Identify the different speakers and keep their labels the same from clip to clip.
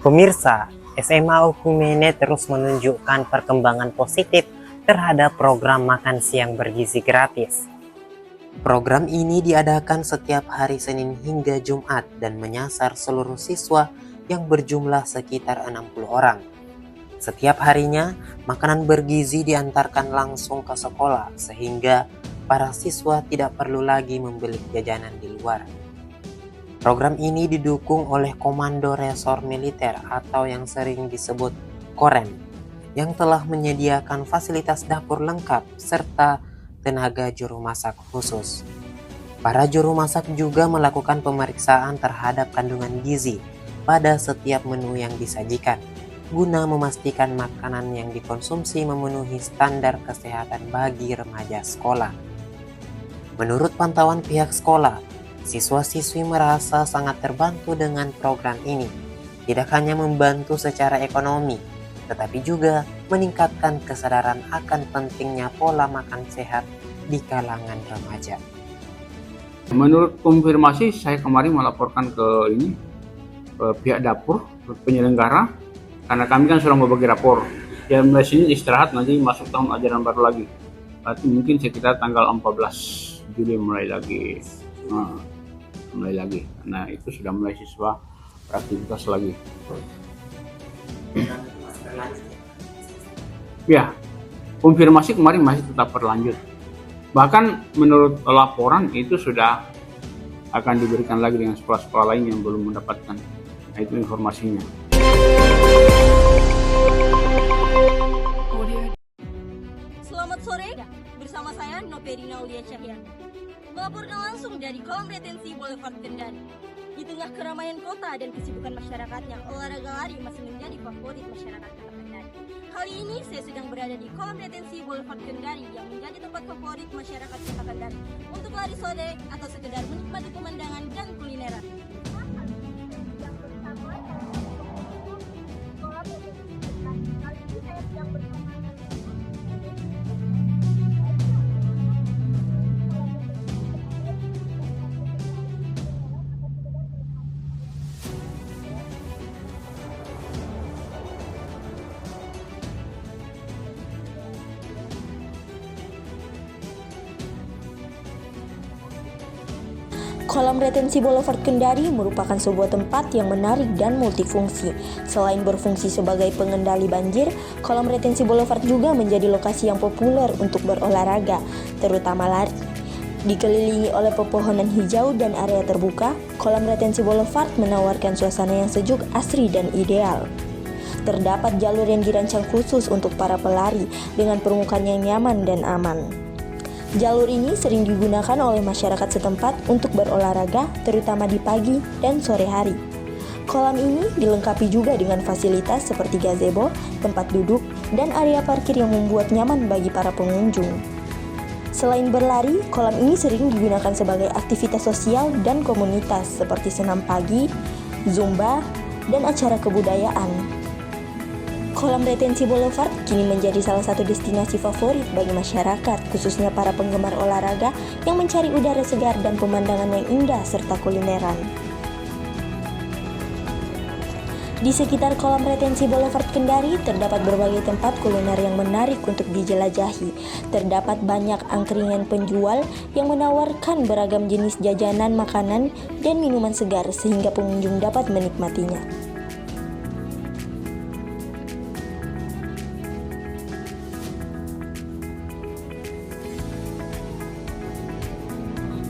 Speaker 1: Pemirsa, SMA Okumene terus menunjukkan perkembangan positif terhadap program makan siang bergizi gratis. Program ini diadakan setiap hari Senin hingga Jumat dan menyasar seluruh siswa yang berjumlah sekitar 60 orang. Setiap harinya, makanan bergizi diantarkan langsung ke sekolah sehingga para siswa tidak perlu lagi membeli jajanan di luar. Program ini didukung oleh Komando Resor Militer atau yang sering disebut Korem, yang telah menyediakan fasilitas dapur lengkap serta tenaga juru masak khusus. Para juru masak juga melakukan pemeriksaan terhadap kandungan gizi pada setiap menu yang disajikan, guna memastikan makanan yang dikonsumsi memenuhi standar kesehatan bagi remaja sekolah. Menurut pantauan pihak sekolah, siswa-siswi merasa sangat terbantu dengan program ini. Tidak hanya membantu secara ekonomi, tetapi juga meningkatkan kesadaran akan pentingnya pola makan sehat di kalangan remaja.
Speaker 2: Menurut konfirmasi, saya kemarin melaporkan ke pihak dapur, penyelenggara, karena kami kan sudah membagi rapor. Ya mulai sini istirahat, nanti masuk tahun ajaran baru lagi. Berarti mungkin sekitar tanggal 14 Juli mulai lagi. Karena itu sudah mulai siswa beraktivitas lagi. Ya, konfirmasi kemarin masih tetap berlanjut. Bahkan menurut laporan itu sudah akan diberikan lagi dengan sekolah-sekolah lain yang belum mendapatkan. Nah, itu informasinya.
Speaker 3: Selamat sore, bersama saya Noperina Aulia Cahyan. Melaporkan langsung dari kolam retensi Boulevard Kendari. Di tengah keramaian kota dan kesibukan masyarakatnya, olahraga lari masih menjadi favorit masyarakat Kota Kendari. Kali ini saya sedang berada di kolam retensi Boulevard Kendari yang menjadi tempat favorit masyarakat Kota Kendari untuk lari sore atau sekedar menikmati pemandangan dan kulineran.
Speaker 4: Kolam retensi Boulevard Kendari merupakan sebuah tempat yang menarik dan multifungsi. Selain berfungsi sebagai pengendali banjir, kolam retensi Boulevard juga menjadi lokasi yang populer untuk berolahraga, terutama lari. Dikelilingi oleh pepohonan hijau dan area terbuka, kolam retensi Boulevard menawarkan suasana yang sejuk, asri, dan ideal. Terdapat jalur yang dirancang khusus untuk para pelari dengan permukaan yang nyaman dan aman. Jalur ini sering digunakan oleh masyarakat setempat untuk berolahraga, terutama di pagi dan sore hari. Kolam ini dilengkapi juga dengan fasilitas seperti gazebo, tempat duduk, dan area parkir yang membuat nyaman bagi para pengunjung. Selain berlari, kolam ini sering digunakan sebagai aktivitas sosial dan komunitas seperti senam pagi, zumba, dan acara kebudayaan. Kolam retensi Boulevard kini menjadi salah satu destinasi favorit bagi masyarakat, khususnya para penggemar olahraga yang mencari udara segar dan pemandangan yang indah serta kulineran. Di sekitar kolam retensi Boulevard Kendari terdapat berbagai tempat kuliner yang menarik untuk dijelajahi. Terdapat banyak angkringan penjual yang menawarkan beragam jenis jajanan, makanan, dan minuman segar sehingga pengunjung dapat menikmatinya.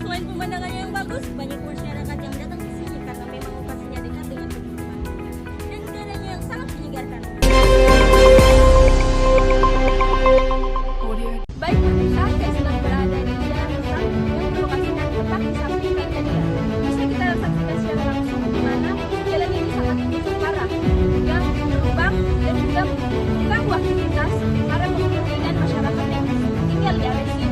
Speaker 3: Selain pemandangannya yang bagus, banyak masyarakat yang datang ke sini karena memang lokasinya dekat dengan pemukiman dan udaranya yang sangat menyegarkan. Baik pemirsa, saya sedang berada di Jalan Besar yang berlokasikan tepat di samping Gandaria. Bisa kita saksikan secara langsung di mana jalan ini sangat busuk parah, juga berlubang dan juga mengganggu aktivitas para pengemudi dan masyarakat yang tinggal di area sini.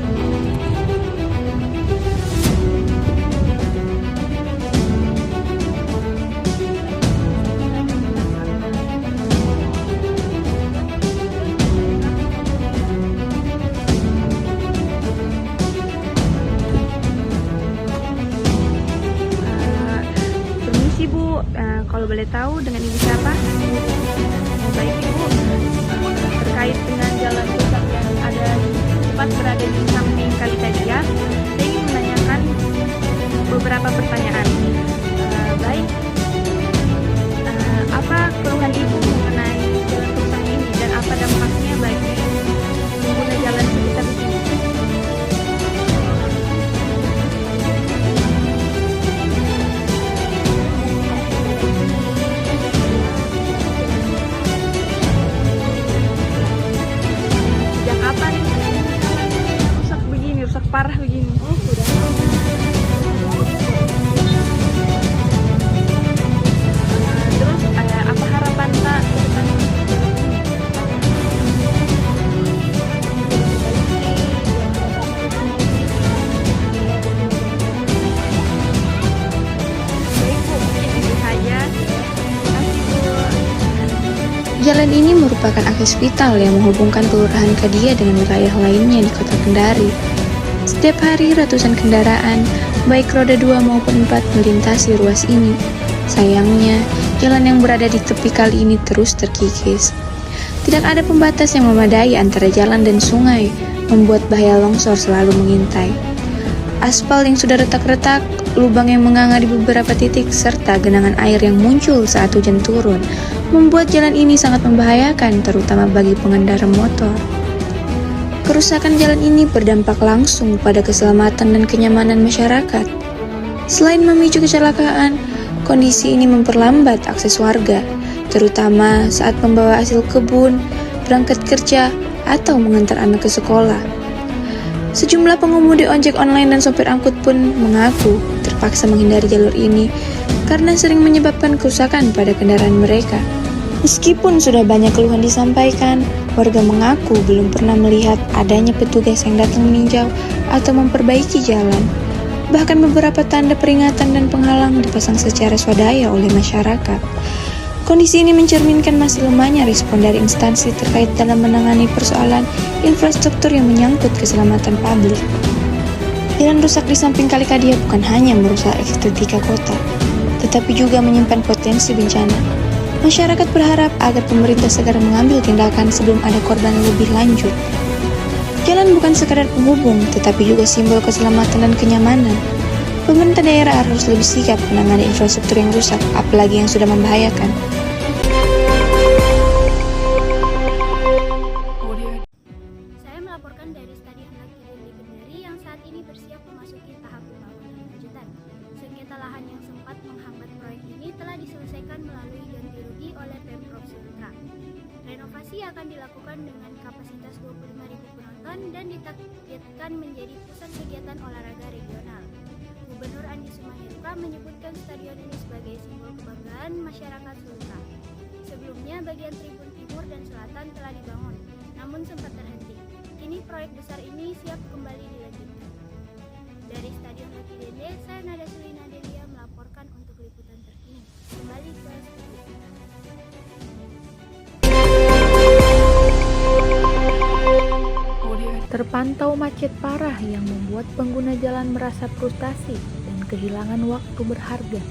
Speaker 5: kalau boleh tahu dengan Ibu siapa? Baik Ibu, terkait dengan jalan rusak yang ada tepat berada di samping Kali Kadia, saya ingin menanyakan beberapa pertanyaan. Baik, apa keluhan Ibu mengenai jalan rusak ini dan apa dampaknya bagi pengguna jalan sekitar di sini? Sejak kapan rusak begini, rusak parah begini? Terus apa harapan Kak ke depannya? Baik Bu, mungkin itu saja. Terima kasih Bu.
Speaker 6: Jalan ini merupakan akses vital yang menghubungkan Kelurahan Kadia dengan wilayah lainnya di Kota Kendari. Setiap hari ratusan kendaraan, baik roda 2 maupun 4 melintasi ruas ini. Sayangnya, jalan yang berada di tepi kali ini terus terkikis. Tidak ada pembatas yang memadai antara jalan dan sungai, membuat bahaya longsor selalu mengintai. Aspal yang sudah retak-retak, lubang yang menganga di beberapa titik, serta genangan air yang muncul saat hujan turun, membuat jalan ini sangat membahayakan, terutama bagi pengendara motor. Kerusakan jalan ini berdampak langsung pada keselamatan dan kenyamanan masyarakat. Selain memicu kecelakaan, kondisi ini memperlambat akses warga, terutama saat membawa hasil kebun, berangkat kerja, atau mengantar anak ke sekolah. Sejumlah pengemudi ojek online dan sopir angkut pun mengaku terpaksa menghindari jalur ini karena sering menyebabkan kerusakan pada kendaraan mereka. Meskipun sudah banyak keluhan disampaikan, warga mengaku belum pernah melihat adanya petugas yang datang meninjau atau memperbaiki jalan. Bahkan beberapa tanda peringatan dan penghalang dipasang secara swadaya oleh masyarakat. Kondisi ini mencerminkan masih lemahnya respon dari instansi terkait dalam menangani persoalan infrastruktur yang menyangkut keselamatan publik. Jalan rusak di samping Kali Kadia bukan hanya merusak estetika kota, tetapi juga menyimpan potensi bencana. Masyarakat berharap agar pemerintah segera mengambil tindakan sebelum ada korban lebih lanjut. Jalan bukan sekadar penghubung, tetapi juga simbol keselamatan dan kenyamanan. Pemerintah daerah harus lebih sigap menangani infrastruktur yang rusak, apalagi yang sudah membahayakan.
Speaker 7: Saya melaporkan dari Stadion Laki Lili Kendari yang saat ini bersiap memasuki tahap pembangunan lanjutan. Sengketa lahan yang sempat menghambat proyek ini telah diselesaikan melalui ganti rugi oleh Pemprov Sultra. Renovasi akan dilakukan dengan kapasitas 25.000 penonton dan ditargetkan menjadi pusat kegiatan olahraga regional. Gubernur Andi Sumahendra menyebutkan stadion ini sebagai simbol kebanggaan masyarakat Sultra. Sebelumnya bagian tribun timur dan selatan telah dibangun, namun sempat terhenti. Kini proyek besar ini siap kembali dilanjutkan. Dari Stadion Laki Dende, saya Nada Sulina Delia melaporkan untuk liputan terkini. Kembali ke studio.
Speaker 5: Terpantau macet parah yang membuat pengguna jalan merasa frustasi dan kehilangan waktu berharga.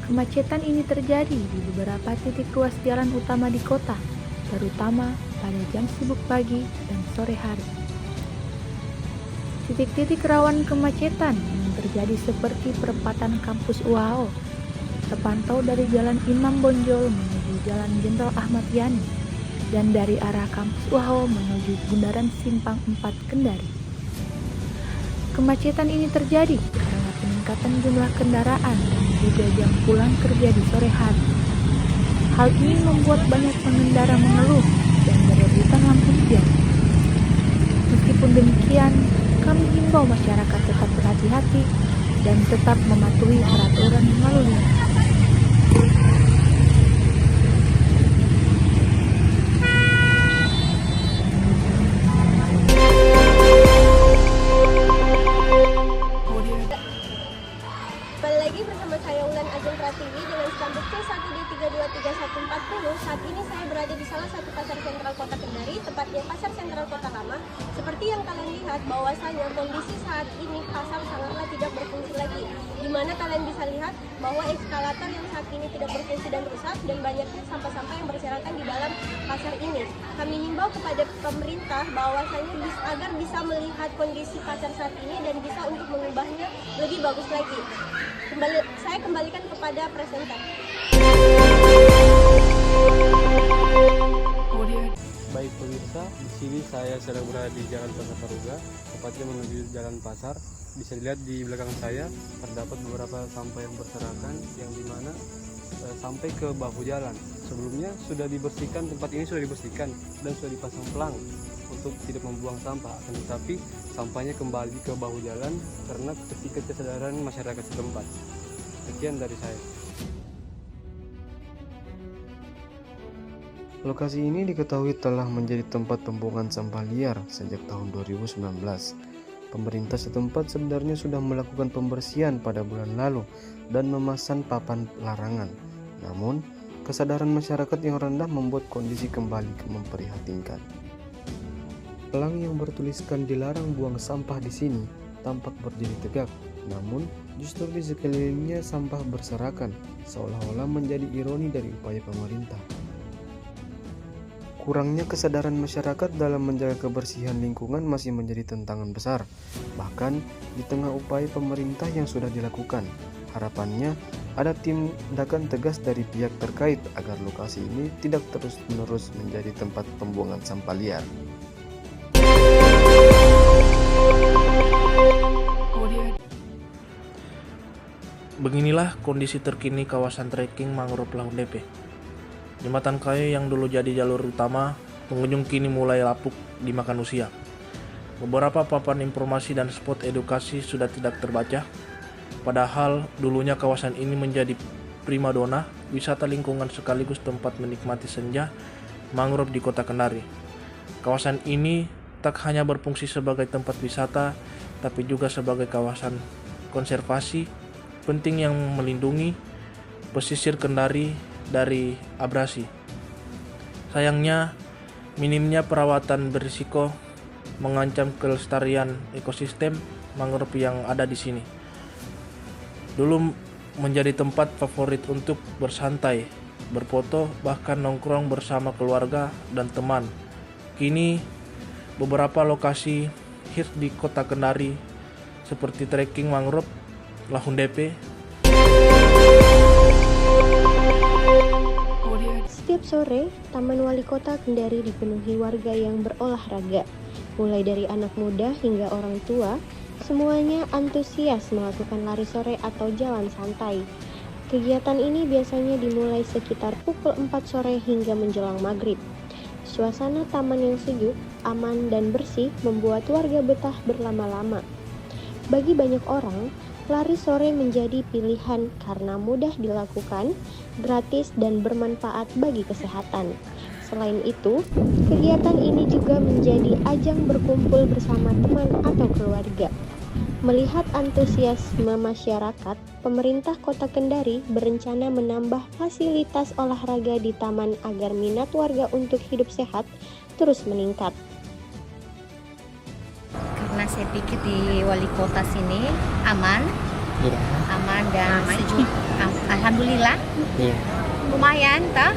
Speaker 5: Kemacetan ini terjadi di beberapa titik ruas jalan utama di kota, terutama pada jam sibuk pagi dan sore hari. Titik-titik rawan kemacetan yang terjadi seperti perempatan kampus UAO, terpantau dari Jalan Imam Bonjol menuju Jalan Jenderal Ahmad Yani, dan dari arah kampus UAO menuju Bundaran Simpang 4 Kendari. Kemacetan ini terjadi karena peningkatan jumlah kendaraan dan juga jam pulang kerja di sore hari. Hal ini membuat banyak pengendara mengeluh dan berebutan lampu hijau. Meskipun demikian, kami himbau masyarakat tetap berhati-hati dan tetap mematuhi peraturan lalu lintas.
Speaker 3: Kembali lagi bersama saya Ulan Ajeng Pratiwi dengan stambuk C1D32314 Saat ini saya berada di salah satu pasar sentral kota Kendari, tepatnya pasar sentral kota lama. Seperti yang kalian lihat bahwasanya kondisi saat ini pasar sangatlah tidak berfungsi lagi, di mana kalian bisa lihat bahwa eskalator yang saat ini tidak berfungsi dan rusak dan banyaknya sampah-sampah yang berserakan di dalam pasar ini. Kami himbau kepada pemerintah bahwasanya agar bisa melihat kondisi pasar saat ini dan bisa untuk mengubahnya lebih bagus lagi. Saya kembalikan kepada presenter.
Speaker 8: Baik pemirsa, di sini saya sedang berada di Jalan Pasar Taruga, tepatnya menuju Jalan Pasar. Bisa dilihat di belakang saya terdapat beberapa sampah yang berserakan yang dimana sampai ke bahu jalan. Sebelumnya sudah dibersihkan, tempat ini sudah dibersihkan dan sudah dipasang pelang untuk tidak membuang sampah. Akan tetapi sampahnya kembali ke bahu jalan karena ketidaksadaan masyarakat setempat. Sekian dari saya.
Speaker 9: Lokasi ini diketahui telah menjadi tempat pembuangan sampah liar sejak tahun 2019. Pemerintah setempat sebenarnya sudah melakukan pembersihan pada bulan lalu dan memasang papan larangan. Namun, kesadaran masyarakat yang rendah membuat kondisi kembali memprihatinkan. Pelang yang bertuliskan dilarang buang sampah di sini tampak berdiri tegak, namun justru di sekelilingnya sampah berserakan, seolah-olah menjadi ironi dari upaya pemerintah. Kurangnya kesadaran masyarakat dalam menjaga kebersihan lingkungan masih menjadi tantangan besar, bahkan di tengah upaya pemerintah yang sudah dilakukan. Harapannya ada tindakan tegas dari pihak terkait agar lokasi ini tidak terus-menerus menjadi tempat pembuangan sampah liar.
Speaker 10: Beginilah kondisi terkini kawasan trekking mangrove Lahundepe. Jembatan kayu yang dulu jadi jalur utama, pengunjung kini mulai lapuk dimakan usia. Beberapa papan informasi dan spot edukasi sudah tidak terbaca, padahal dulunya kawasan ini menjadi primadona wisata lingkungan sekaligus tempat menikmati senja mangrove di kota Kendari. Kawasan ini tak hanya berfungsi sebagai tempat wisata, tapi juga sebagai kawasan konservasi penting yang melindungi pesisir Kendari dari abrasi. Sayangnya, minimnya perawatan berisiko mengancam kelestarian ekosistem mangrove yang ada di sini. Dulu menjadi tempat favorit untuk bersantai, berfoto, bahkan nongkrong bersama keluarga dan teman. Kini, beberapa lokasi hits di kota Kendari seperti trekking mangrove Lahundepe.
Speaker 4: Setiap sore, Taman Wali Kota Kendari dipenuhi warga yang berolahraga. Mulai dari anak muda hingga orang tua, semuanya antusias melakukan lari sore atau jalan santai. Kegiatan ini biasanya dimulai sekitar pukul 4 sore hingga menjelang maghrib. Suasana taman yang sejuk, aman, dan bersih membuat warga betah berlama-lama. Bagi banyak orang, lari sore menjadi pilihan karena mudah dilakukan, gratis, dan bermanfaat bagi kesehatan. Selain itu, kegiatan ini juga menjadi ajang berkumpul bersama teman atau keluarga. Melihat antusiasme masyarakat, pemerintah Kota Kendari berencana menambah fasilitas olahraga di taman agar minat warga untuk hidup sehat terus meningkat.
Speaker 11: Karena saya pikir di wali kota sini aman, aman dan sejuk. Alhamdulillah, lumayan toh.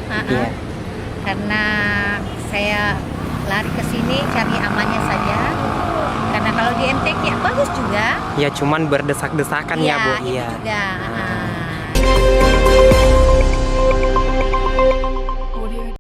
Speaker 11: Karena saya lari ke sini cari amannya saja. Karena kalau di MTQ ya bagus juga.
Speaker 1: Ya cuman berdesak-desakan ya Bu.
Speaker 11: Iya, itu juga.